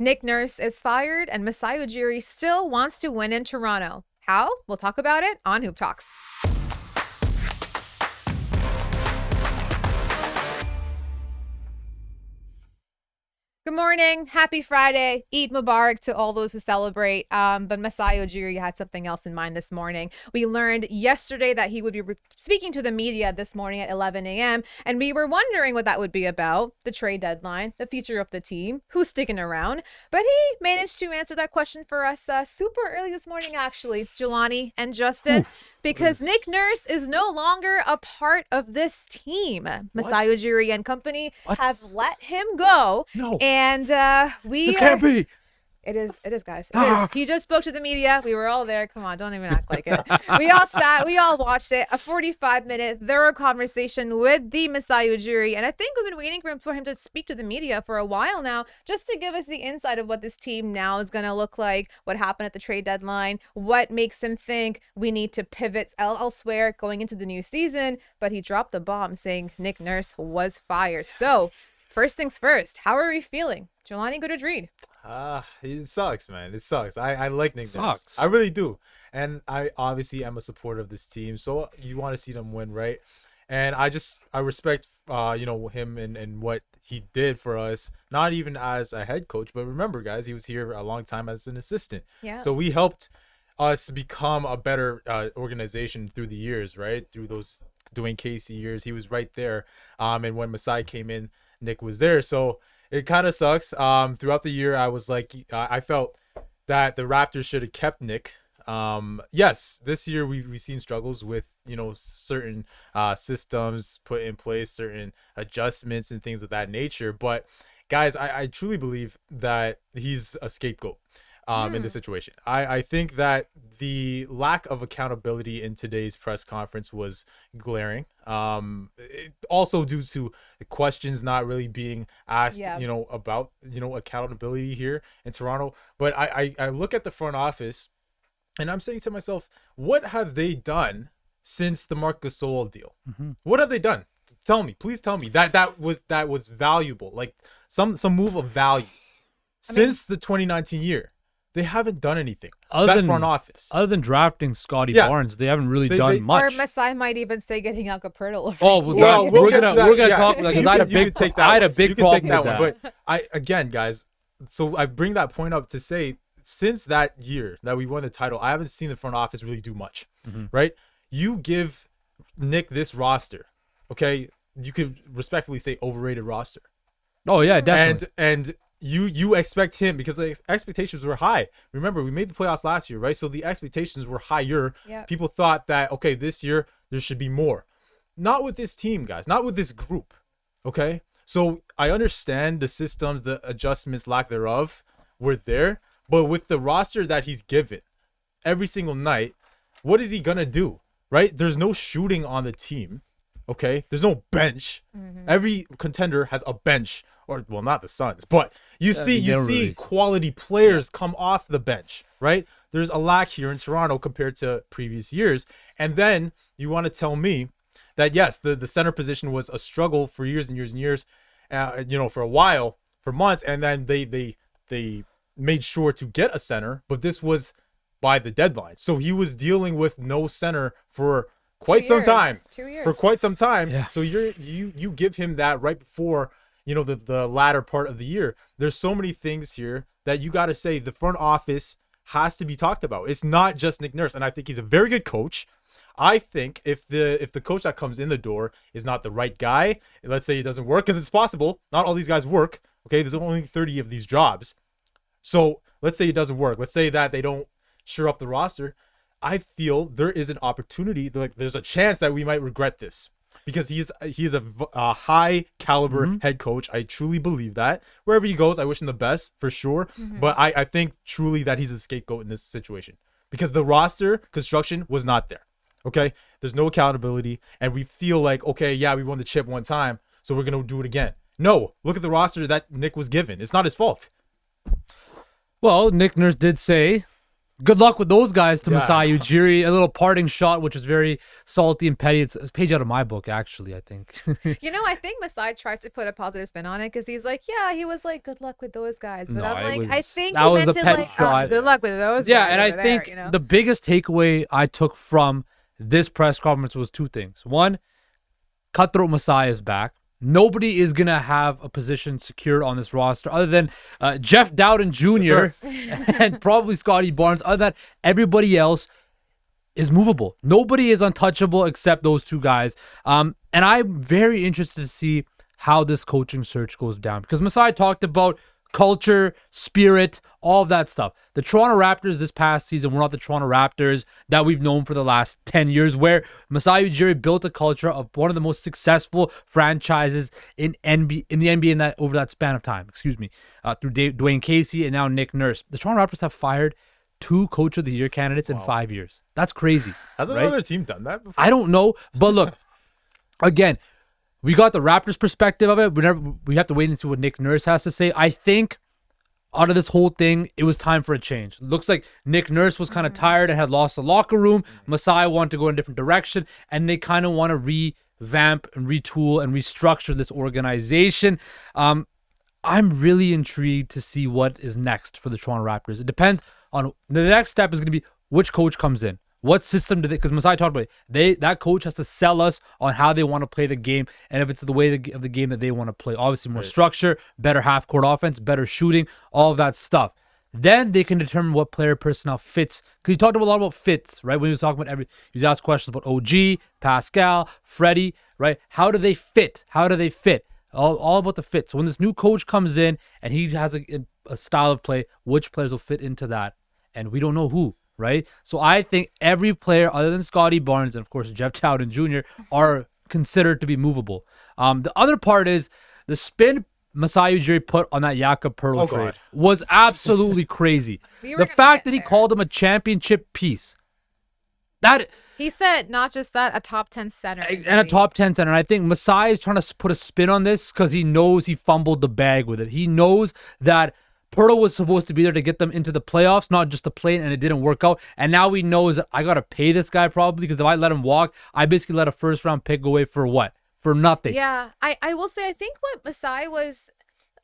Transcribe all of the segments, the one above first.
Nick Nurse is fired, and Masai Ujiri still wants to win in Toronto. How? We'll talk about it on Hoop Talks. Good morning. Happy Friday. Eid Mubarak to all those who celebrate. But Masai Ujiri had something else in mind this morning. We learned yesterday that he would be speaking to the media this morning at 11 a.m. And we were wondering what that would be about. The trade deadline, the future of the team, who's sticking around. But he managed to answer that question for us super early this morning, actually, Jelani and Justin. Because Nick Nurse is no longer a part of this team. Masai Ujiri and company have let him go. No. And This can't be. It is, guys. It is. He just spoke to the media. We were all there. Come on, don't even act like it. We all sat. We all watched it. A 45-minute thorough conversation with the Masai Ujiri. And I think we've been waiting for him to speak to the media for a while now, just to give us the insight of what this team now is going to look like, what happened at the trade deadline, what makes him think we need to pivot elsewhere going into the new season. But he dropped the bomb saying Nick Nurse was fired. So first things first, how are we feeling? Jelani Goodridge-Reid. It sucks, man. It sucks. I like Nick Nurse. Sucks. I really do. And I obviously am a supporter of this team. So you want to see them win, right? And I respect, him and what he did for us, not even as a head coach, but remember, guys, he was here a long time as an assistant. Yeah. So we helped us become a better organization through the years, right? Through those Dwayne Casey years, he was right there. And when Masai came in, Nick was there. So it kind of sucks. Throughout the year, I was like, I felt that the Raptors should have kept Nick. Yes, this year we've seen struggles with, certain systems put in place, certain adjustments and things of that nature. But guys, I truly believe that he's a scapegoat in this situation. I think that the lack of accountability in today's press conference was glaring. Also due to the questions not really being asked, about, accountability here in Toronto. But I look at the front office and I'm saying to myself, what have they done since the Marc Gasol deal? What have they done? Please tell me that was valuable, like some move of value since the 2019 year. They haven't done anything. Front office. Other than drafting Scotty Barnes, they haven't really done much. Or Masai might even say getting Alcaperto. We're gonna talk about that. I had a big problem with that. But again, guys, so I bring that point up to say, since that year that we won the title, I haven't seen the front office really do much, right? You give Nick this roster, okay? You could respectfully say overrated roster. Oh yeah, definitely. And you expect him, because the expectations were high. Remember, we made the playoffs last year, right? So the expectations were higher. Yep. People thought that, okay, this year there should be more. Not with this team, guys. Not with this group, okay? So I understand the systems, the adjustments, lack thereof were there. But with the roster that he's given every single night, what is he going to do, right? There's no shooting on the team, okay? There's no bench. Every contender has a bench. Or, well, not the Suns, but you see quality players come off the bench, right? There's a lack here in Toronto compared to previous years. And then you want to tell me that, yes, the center position was a struggle for years and years and years, for a while, for months. And then they made sure to get a center, but this was by the deadline. So he was dealing with no center for quite some time. 2 years. For quite some time. Yeah. So you give him that right before the latter part of the year. There's so many things here that you got to say the front office has to be talked about. It's not just Nick Nurse, and I think he's a very good coach. I think if the coach that comes in the door is not the right guy, let's say it doesn't work, because it's possible. Not all these guys work. Okay, there's only 30 of these jobs. So let's say it doesn't work. Let's say that they don't shore up the roster. I feel there is an opportunity. There's a chance that we might regret this, because he is a high caliber head coach. I truly believe that. Wherever he goes, I wish him the best for sure. But I think truly that he's a scapegoat in this situation, because the roster construction was not there. Okay, there's no accountability, and we feel like, okay, yeah, we won the chip one time, so we're gonna do it again. No, look at the roster that Nick was given. It's not his fault. Well, Nick Nurse did say good luck with those guys to Masai Ujiri. A little parting shot, which is very salty and petty. It's a page out of my book, actually, I think. I think Masai tried to put a positive spin on it because he's like, yeah, he was like, good luck with those guys. But I'm like, I think he meant it like, oh, good luck with those guys. Yeah, and I think the biggest takeaway I took from this press conference was two things. One, Cutthroat Masai is back. Nobody is going to have a position secured on this roster other than Jeff Dowden Jr. and probably Scotty Barnes. Other than that, everybody else is movable. Nobody is untouchable except those two guys. And I'm very interested to see how this coaching search goes down because Masai talked about culture, spirit, all of that stuff. The Toronto Raptors this past season were not the Toronto Raptors that we've known for the last 10 years, where Masai Ujiri built a culture of one of the most successful franchises in the NBA over that span of time. Through Dwayne Casey and now Nick Nurse. The Toronto Raptors have fired 2 Coach of the Year candidates in 5 years. That's crazy. Has another team done that before? I don't know, but look, again, we got the Raptors' perspective of it. We have to wait and see what Nick Nurse has to say. I think out of this whole thing, it was time for a change. It looks like Nick Nurse was kind of tired and had lost the locker room. Masai wanted to go in a different direction, and they kind of want to revamp and retool and restructure this organization. I'm really intrigued to see what is next for the Toronto Raptors. It depends on the next step is going to be which coach comes in. What system do they? Because Masai talked about it. That coach has to sell us on how they want to play the game, and if it's the way of the game that they want to play. Obviously, more structure, better half-court offense, better shooting, all of that stuff. Then they can determine what player personnel fits. Because he talked a lot about fits, right? When he was talking about he was asked questions about OG, Pascal, Freddie, right? How do they fit? All about the fit. So when this new coach comes in and he has a style of play, which players will fit into that? And we don't know who. Right? So I think every player other than Scotty Barnes and, of course, Jeff Dowden Jr. are considered to be movable. The other part is the spin Masai Ujiri put on that Jakob Poeltl trade was absolutely crazy. The fact that he called him a championship piece. He said not just that, a top 10 center. And a top 10 center. And I think Masai is trying to put a spin on this because he knows he fumbled the bag with it. He knows that Poeltl was supposed to be there to get them into the playoffs, not just to play, and it didn't work out. And now he knows that I got to pay this guy probably because if I let him walk, I basically let a first-round pick go away for what? For nothing. Yeah, I will say I think what Masai was...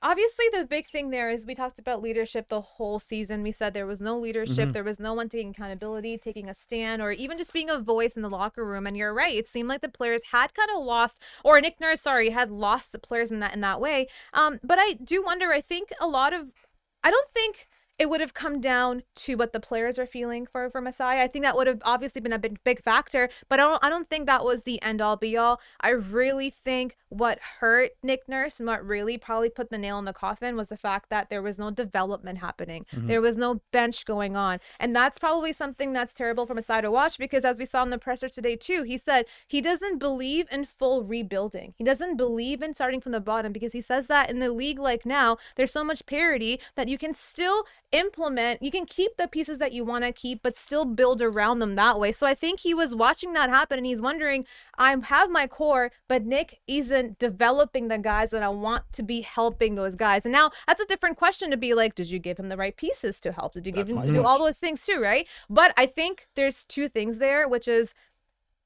Obviously, the big thing there is we talked about leadership the whole season. We said there was no leadership. There was no one taking accountability, taking a stand, or even just being a voice in the locker room. And you're right. It seemed like the players had kind of lost, or Nick Nurse, had lost the players in that way. But I do wonder, I don't think it would have come down to what the players are feeling for Masai. I think that would have obviously been a big factor, but I don't think that was the end all be all. I really think what hurt Nick Nurse and what really probably put the nail in the coffin was the fact that there was no development happening. There was no bench going on. And that's probably something that's terrible for Masai to watch because as we saw in the presser today too, he said he doesn't believe in full rebuilding. He doesn't believe in starting from the bottom because he says that in the league like now, there's so much parity that you can still you can keep the pieces that you want to keep, but still build around them that way. So I think he was watching that happen and he's wondering, I have my core, but Nick isn't developing the guys that I want to be helping those guys. And now that's a different question to be like, did you give him the right pieces to help? Did you give him to do all those things too, right? But I think there's two things there, which is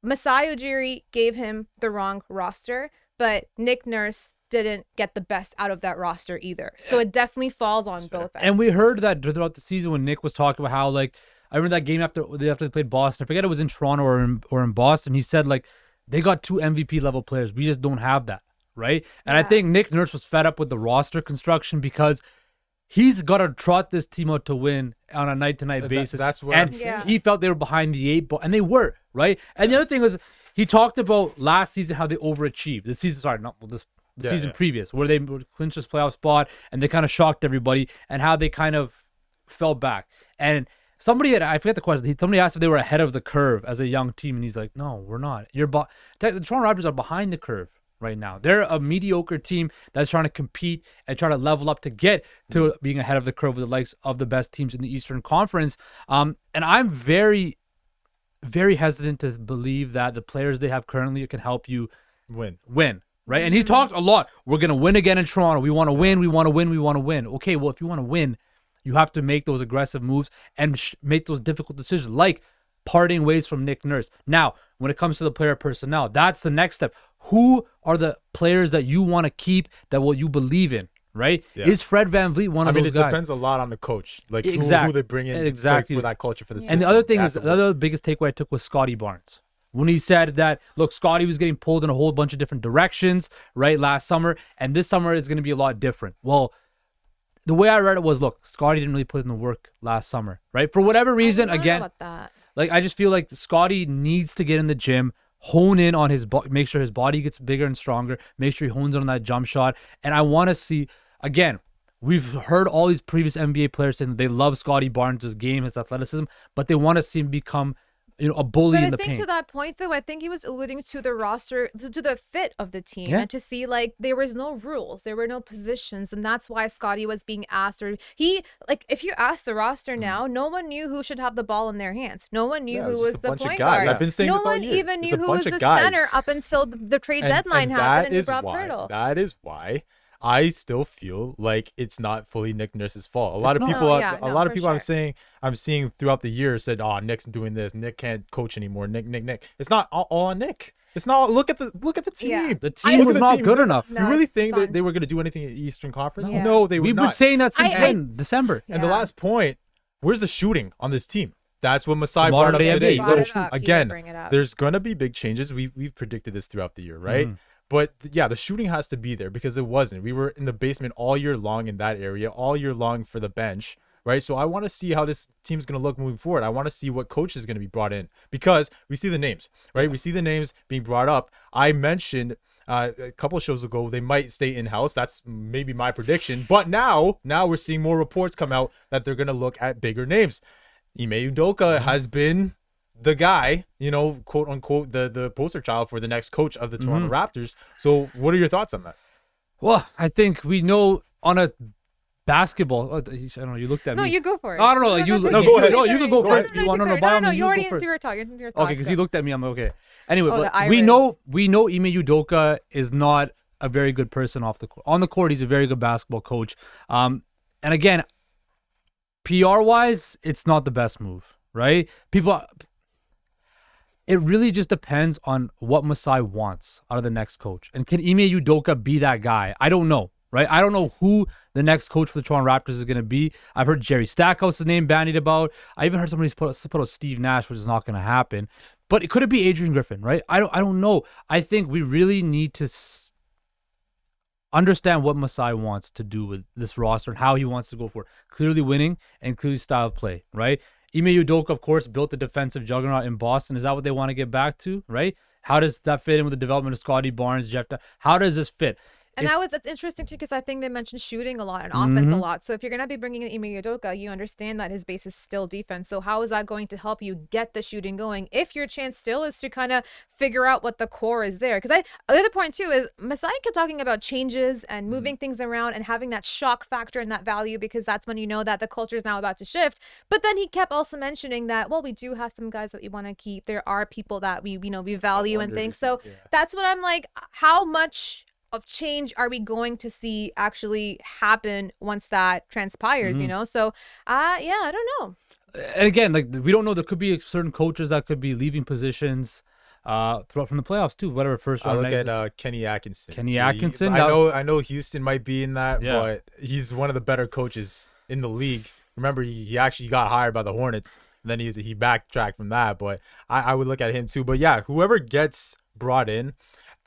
Masai Ujiri gave him the wrong roster, but Nick Nurse didn't get the best out of that roster either. So it definitely falls on both ends. And we heard that throughout the season when Nick was talking about how, like, I remember that game after they played Boston. I forget it was in Toronto or in Boston. He said, like, they got 2 MVP level players. We just don't have that, right? And I think Nick Nurse was fed up with the roster construction because he's got to trot this team out to win on a night-to-night basis. That's where and he felt they were behind the 8 ball, and they were, right? And the other thing was he talked about last season how they overachieved. The season previous, where they clinched this playoff spot and they kind of shocked everybody, and how they kind of fell back. And I forget the question. Somebody asked if they were ahead of the curve as a young team, and he's like, "No, we're not. The Toronto Raptors are behind the curve right now. They're a mediocre team that's trying to compete and try to level up to get to being ahead of the curve with the likes of the best teams in the Eastern Conference." And I'm very, very hesitant to believe that the players they have currently can help you win. Right? And he talked a lot. We're going to win again in Toronto. We want to win. We want to win. We want to win. Okay, well, if you want to win, you have to make those aggressive moves and make those difficult decisions, like parting ways from Nick Nurse. Now, when it comes to the player personnel, that's the next step. Who are the players that you want to keep, that what you believe in, right? Yeah. Is Fred VanVleet one of those guys? It depends a lot on the coach, like who they bring in exactly for that culture, for the system. And the other thing is, the other biggest takeaway I took was Scotty Barnes. When he said that, look, Scotty was getting pulled in a whole bunch of different directions, right, last summer, and this summer is going to be a lot different. Well, the way I read it was, look, Scotty didn't really put in the work last summer, right? For whatever reason, again, like I just feel like Scotty needs to get in the gym, hone in on his make sure his body gets bigger and stronger, make sure he hones in on that jump shot. And I want to see, again, we've heard all these previous NBA players saying that they love Scotty Barnes' game, his athleticism, but they want to see him become a bully in the paint. But I think to that point, though, I think he was alluding to the roster, to the fit of the team, and to see, like, there was no rules, there were no positions, and that's why Scotty was being asked. Or if you ask the roster now, no one knew who should have the ball in their hands. No one knew who was the point guard. I've been saying no this all one year. even knew who was the center up until the trade deadline happened and Rob Hurdle. That is why I still feel like it's not fully Nick Nurse's fault. A lot of people I'm seeing throughout the year said, "Oh, Nick's doing this. Nick can't coach anymore. Nick." It's not all on Nick. It's not. Look at the team. Yeah. The team was not good enough. You really think that they were going to do anything in the Eastern Conference? No, they were not. We've been saying that since December. And the last point, where's the shooting on this team? That's what Masai brought up today. Again, there's going to be big changes. We've predicted this throughout the year, right? But yeah, the shooting has to be there because it wasn't. We were in the basement all year long in that area, all year long for the bench, right? So I want to see how this team's going to look moving forward. I want to see what coach is going to be brought in because we see the names, right? We see the names being brought up. I mentioned a couple of shows ago they might stay in-house. That's maybe my prediction. But now we're seeing more reports come out that they're going to look at bigger names. Ime Udoka has been the guy, quote unquote, the poster child for the next coach of the Toronto Raptors. So what are your thoughts on that? Well, I think we know on a basketball. I don't know. You looked at me. No, you go for it. I don't know. Go ahead. No, you can go first. You want to know about him? You already answered your talk. Okay, because he looked at me. I'm okay. Anyway, but we know Ime Udoka is not a very good person off the court. On the court, he's a very good basketball coach. And again, PR-wise, it's not the best move, right? It really just depends on what Masai wants out of the next coach. And can Ime Udoka be that guy? I don't know, right? I don't know who the next coach for the Toronto Raptors is going to be. I've heard Jerry Stackhouse' name bandied about. I even heard somebody's put out Steve Nash, which is not going to happen. But could it be Adrian Griffin, right? I don't know. I think we really need to understand what Masai wants to do with this roster and how he wants to go for it. Clearly winning and clearly style of play, right? Ime Udoka, of course, built a defensive juggernaut in Boston. Is that what they want to get back to, right? How does that fit in with the development of Scotty Barnes, Jeff? How does this fit? And that's interesting too, because I think they mentioned shooting a lot and offense a lot. So if you're going to be bringing in Ime Udoka, you understand that his base is still defense. So how is that going to help you get the shooting going if your chance still is to kind of figure out what the core is there? Because the other point too is Masai kept talking about changes and moving things around and having that shock factor and that value, because that's when you know that the culture is now about to shift. But then he kept also mentioning that, well, we do have some guys that we want to keep. There are people that we value and things. So that's what I'm like, how much of change are we going to see actually happen once that transpires, So, I don't know. And again, like, we don't know. There could be certain coaches that could be leaving positions throughout from the playoffs too. Whatever first round. I look at Kenny Atkinson. I know Houston might be in that, but he's one of the better coaches in the league. Remember, he actually got hired by the Hornets, and then he backtracked from that. But I would look at him too. But yeah, whoever gets brought in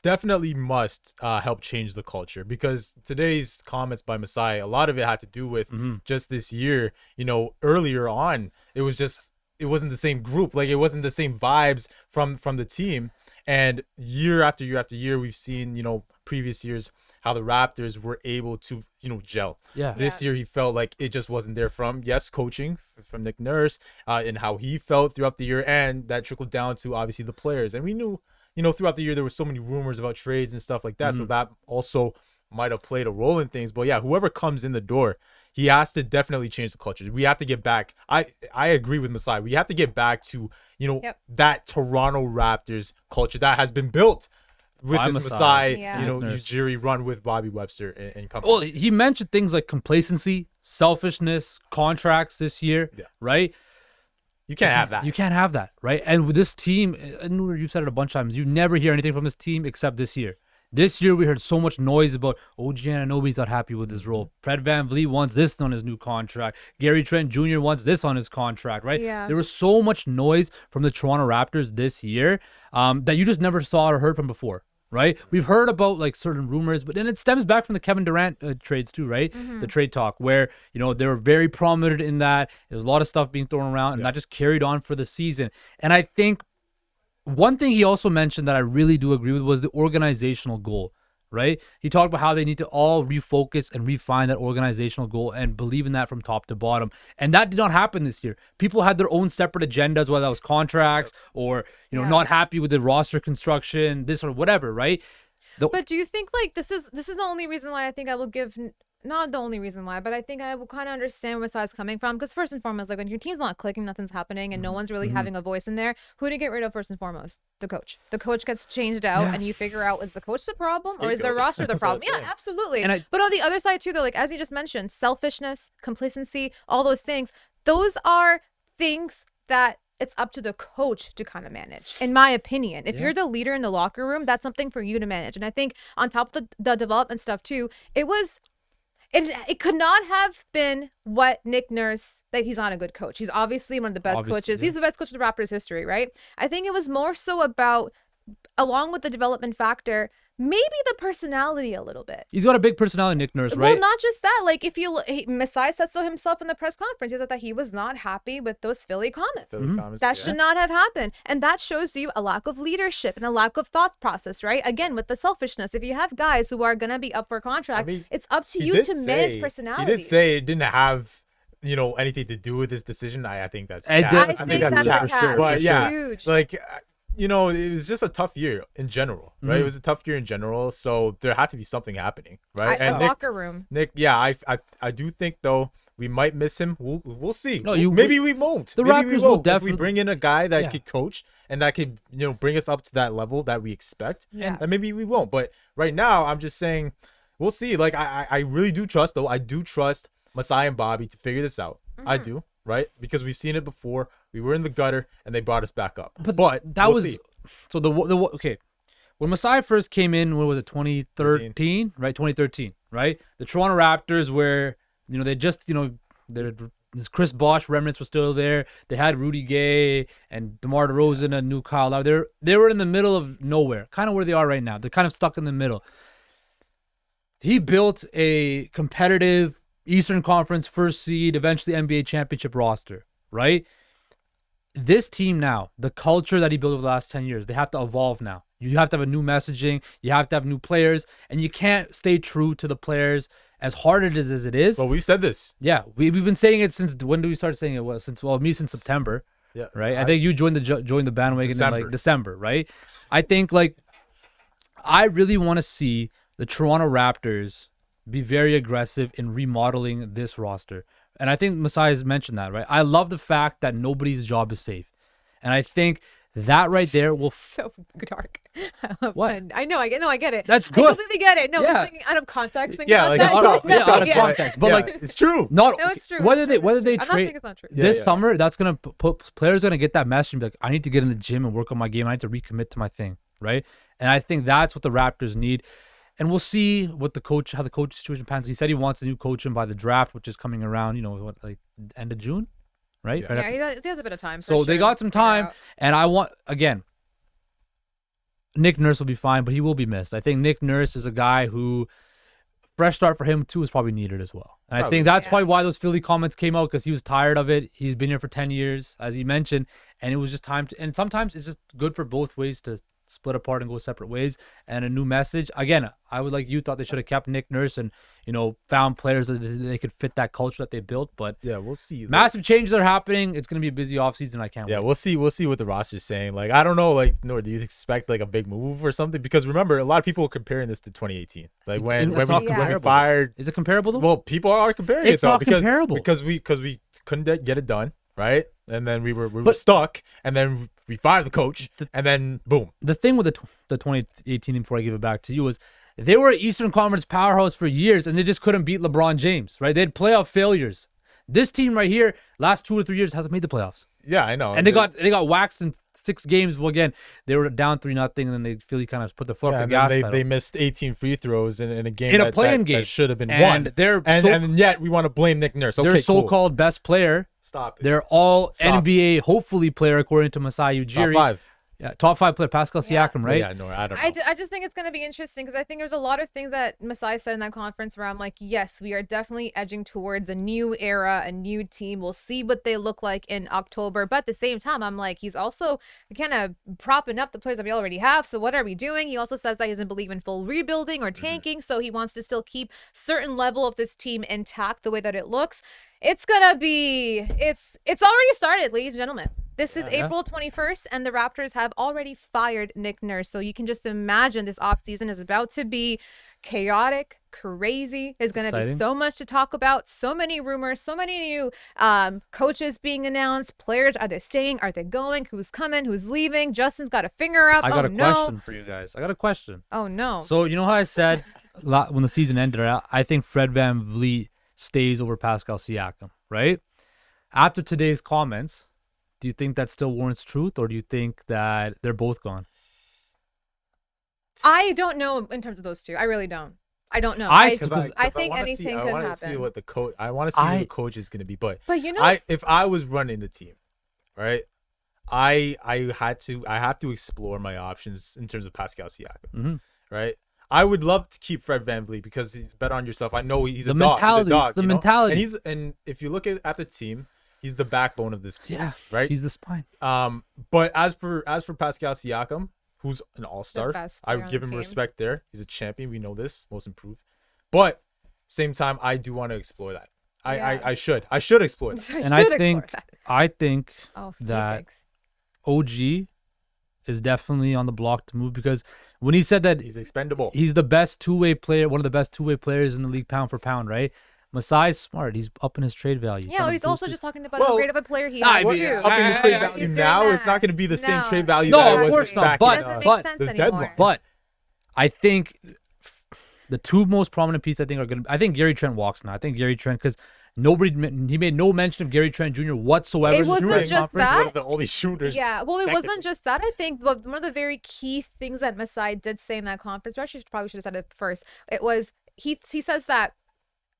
definitely must help change the culture, because today's comments by Masai, a lot of it had to do with just this year. Earlier on, it wasn't the same group, like it wasn't the same vibes from the team. And year after year after year, we've seen previous years how the Raptors were able to gel. This year he felt like it just wasn't there from coaching from Nick Nurse and how he felt throughout the year, and that trickled down to obviously the players. And we knew throughout the year, there were so many rumors about trades and stuff like that. So that also might have played a role in things. But yeah, whoever comes in the door, he has to definitely change the culture. We have to get back. I agree with Masai. We have to get back to, that Toronto Raptors culture that has been built with this Masai, Ujiri run with Bobby Webster and company. Well, he mentioned things like complacency, selfishness, contracts this year, right? You can't have that. You can't have that, right? And with this team, and you've said it a bunch of times, you never hear anything from this team except this year. This year, we heard so much noise about, OG Anunoby's not happy with his role. Fred VanVleet wants this on his new contract. Gary Trent Jr. wants this on his contract, right? Yeah. There was so much noise from the Toronto Raptors this year that you just never saw or heard from before, right? We've heard about like certain rumors, but then it stems back from the Kevin Durant trades too, right? The trade talk where, they were very prominent in that. There was a lot of stuff being thrown around and that just carried on for the season. And I think one thing he also mentioned that I really do agree with was the organizational goal, right? He talked about how they need to all refocus and refine that organizational goal and believe in that from top to bottom. And that did not happen this year. People had their own separate agendas, whether that was contracts or, not happy with the roster construction, this or whatever, right? But do you think like this is the only reason why I think I will give, not the only reason why, but I think I will kind of understand where Masai's coming from, because first and foremost, like when your team's not clicking, nothing's happening, and no one's really having a voice in there, who do you get rid of first and foremost? The coach. The coach gets changed out, and you figure out, is the coach the problem or is the Scapegoat. roster the That's what problem? I'm Yeah, saying. absolutely. And But on the other side too, though, like as you just mentioned, selfishness, complacency, all those things, those are things that it's up to the coach to kind of manage, in my opinion. If you're the leader in the locker room, that's something for you to manage. And I think on top of the development stuff too, it could not have been what Nick Nurse, that he's not a good coach. He's obviously one of the best coaches. He's the best coach of the Raptors history, right? I think it was more so about, along with the development factor, maybe the personality a little bit. He's got a big personality, Nick Nurse, right? Well, not just that. Like, if you Masai said so himself in the press conference, he said that he was not happy with those Philly comments. That should not have happened. And that shows you a lack of leadership and a lack of thought process, right? Again, with the selfishness. If you have guys who are going to be up for contract, it's up to you to manage personality. He did say it didn't have anything to do with his decision. I think that's I cap. think that's cap. cap. But yeah, Huge. like it was just a tough year in general, right? It was a tough year in general, so there had to be something happening, right? And locker room. Nick, yeah, I do think though we might miss him. We'll see. No, maybe we won't. The Maybe Raptors will if definitely we bring in a guy that could coach and that could bring us up to that level that we expect. Yeah. Then maybe we won't. But right now, I'm just saying we'll see. Like I really do trust though. I do trust Masai and Bobby to figure this out. I do, right? Because we've seen it before. We were in the gutter and they brought us back up. But that we'll was see. so okay. When Masai first came in, what was it, 2013, right? 2013, right? The Toronto Raptors, where they just this Chris Bosh remnants were still there. They had Rudy Gay and DeMar DeRozan and new Kyle Lowry. They were in the middle of nowhere, kind of where they are right now. They're kind of stuck in the middle. He built a competitive Eastern Conference first seed, eventually NBA championship roster, right? This team now, the culture that he built over the last 10 years, they have to evolve now. You have to have a new messaging. You have to have new players, and you can't stay true to the players as hard as it is. Well, we've said this. Yeah, we've been saying it since, when did we start saying it? Well, since September. Yeah, right. I think you joined the bandwagon December. in like December, right? I think I really want to see the Toronto Raptors be very aggressive in remodeling this roster. And I think Masai has mentioned that, right? I love the fact that nobody's job is safe. And I think that right there will... So dark. I love What? that. I know, I get it. That's I good. completely get it. No, Yeah. I'm thinking out of context. Yeah, like, that. out of context. But it's true. no, it's true. Whether they I'm not trade saying it's not true. this summer, that's gonna put players gonna get that message and be like, I need to get in the gym and work on my game. I need to recommit to my thing, right? And I think that's what the Raptors need. And we'll see how the coach situation pans. He said he wants a new coach in by the draft, which is coming around, end of June, right? Yeah. Right Yeah, after- he has a bit of time. So they got some time, and I want, again, Nick Nurse will be fine, but he will be missed. I think Nick Nurse is a guy who, fresh start for him too is probably needed as well. And I think that's probably why those Philly comments came out, because he was tired of it. He's been here for 10 years, as he mentioned, and it was just time to, and sometimes it's just good for both ways to split apart and go separate ways, and a new message. Again, I would thought they should have kept Nick Nurse and found players that they could fit that culture that they built. But Yeah, we'll see. massive changes are happening. It's going to be a busy offseason. I can't Yeah, wait. we'll see what the roster's saying. Like, I don't know, Nor, do you expect a big move or something? Because remember, a lot of people are comparing this to 2018. Like when It's we not when we comparable. fired. Is it comparable though? Well, people are comparing It's it though not comparable. because we couldn't get it done, right? And then we were But- stuck, and then we fired the coach, and then boom. The thing with the 2018, before I give it back to you, was They were an Eastern Conference powerhouse for years, and they just couldn't beat LeBron James, right? They had playoff failures. This team right here, last 2 or 3 years, hasn't made the playoffs. Yeah, I know. And they got waxed in 6 games. Well, again, they were down 3-0, and then they Philly kind of put their foot off the gas pedal. They missed 18 free throws in a game In a play-in game. that should have been And won. And yet we want to blame Nick Nurse. Okay, their cool. so-called best player. Stop it. They're all NBA hopefully player according to Masai Ujiri. Top 5. Yeah, top 5 player, Pascal Siakam, right? Yeah, no, I don't know. I just think it's going to be interesting because I think there's a lot of things that Masai said in that conference where I'm like, yes, we are definitely edging towards a new era, a new team. We'll see what they look like in October. But at the same time, I'm like, he's also kind of propping up the players that we already have. So what are we doing? He also says that he doesn't believe in full rebuilding or tanking. So he wants to still keep certain level of this team intact the way that it looks. It's going to be, it's already started, ladies and gentlemen. This is April 21st, and the Raptors have already fired Nick Nurse. So you can just imagine this offseason is about to be chaotic, crazy. There's going to be so much to talk about, so many rumors, so many new coaches being announced. Players, are they staying? Are they going? Who's coming? Who's leaving? Justin's got a finger up. I got a question for you guys. I got a question. Oh, no. So you know how I said when the season ended, I think Fred VanVleet stays over Pascal Siakam, right? After today's comments, do you think that still warrants truth, or do you think that they're both gone? I don't know in terms of those two. I really don't. I don't know. I think anything could happen. I want to see what the coach. I want to see who the coach is going to be. But you know, if I was running the team, right, I have to explore my options in terms of Pascal Siakam, right. I would love to keep Fred VanVleet because he's bet on yourself. I know he's a dog. He's a dog. The mentality. And if you look at the team, he's the backbone of this group. Yeah, right. He's the spine. But as for Pascal Siakam, who's an all-star, I would give him respect there. He's a champion. We know this, most improved. But same time, I do want to explore that. I should explore that. And I think that OG is definitely on the block to move, because when he said that he's expendable, he's the best two-way player, one of the best two-way players in the league pound for pound, right? Masai's smart. He's up in his trade value. Yeah, he's also just talking about how great of a player he is. Up in the trade value now, it's not going to be the same trade value that it was back But I think the two most prominent pieces I think Gary Trent walks now. I think Gary Trent, because he made no mention of Gary Trent Jr. whatsoever. It wasn't just that. One of the only shooters. Yeah, well, it wasn't just that. I think one of the very key things that Masai did say in that conference, or I probably should have said it first, it was he says that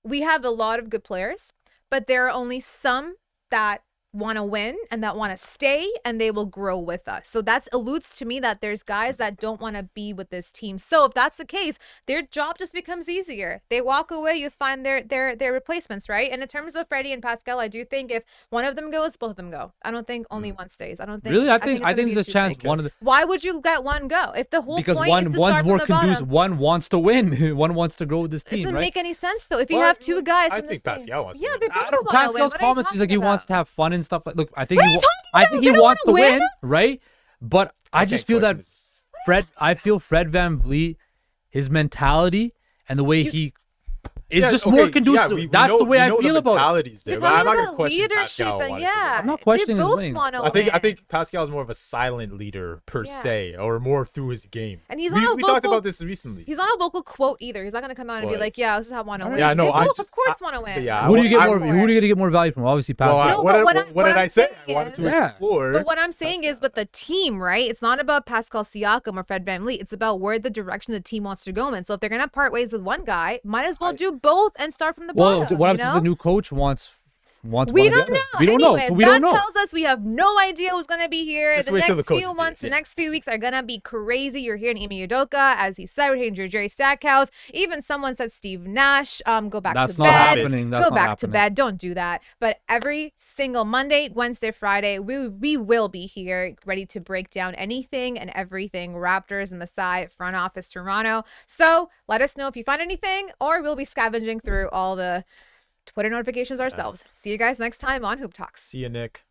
we have a lot of good players, but there are only some that want to win and that want to stay, and they will grow with us. So that alludes to me that there's guys that don't want to be with this team. So if that's the case, their job just becomes easier. They walk away, you find their replacements, right? And in terms of Freddie and Pascal, I do think if one of them goes, both of them go. I don't think only one stays. I don't think. Really, I think there's a chance one of the. Why would you let one go if the whole because point is to one's start more from the conducive. bottom? One wants to win. One wants to grow with this team. Doesn't right? make any sense though. If you have two guys, I think Pascal wants. Yeah, they both want to win. Pascal's What comments, he's like he wants to have fun and stuff. Look, I think he don't wants to wanna win, right? But I just feel that Fred VanVleet, his mentality and the way he is just more conducive. That's the way I feel about it. There, but I'm not about gonna question leadership, Pascal. and yeah, I'm not questioning they his both wing. want to I think Pascal is more of a silent leader per se, or more through his game. And he's we vocal, talked about this recently. He's not a vocal quote either. He's not gonna come out and be like, "Yeah, this is how I want to win." Yeah, no, they both, of course, want to win. Yeah, who do you get more? Who do you get more value from? Obviously, Pascal. What did I say? I wanted to explore. But what I'm saying is, but the team, right? It's not about Pascal Siakam or Fred VanVleet. It's about where the direction the team wants to go in. So if they're gonna part ways with one guy, might as well do both and start from the bottom. What if the new coach wants we don't know. We don't know. So we don't know. That tells us we have no idea who's going to be here. Just the wait next till the few months, the next few weeks are going to be crazy. You're hearing Ime Udoka, as he said. We're hearing Jerry Stackhouse. Even someone said Steve Nash. Go back That's to not bed. happening. That's go not back happening. to bed. Don't do that. But every single Monday, Wednesday, Friday, we will be here ready to break down anything and everything Raptors and Masai front office Toronto. So let us know if you find anything, or we'll be scavenging through all the Twitter notifications ourselves. See you guys next time on Hoop Talks. See you, Nick.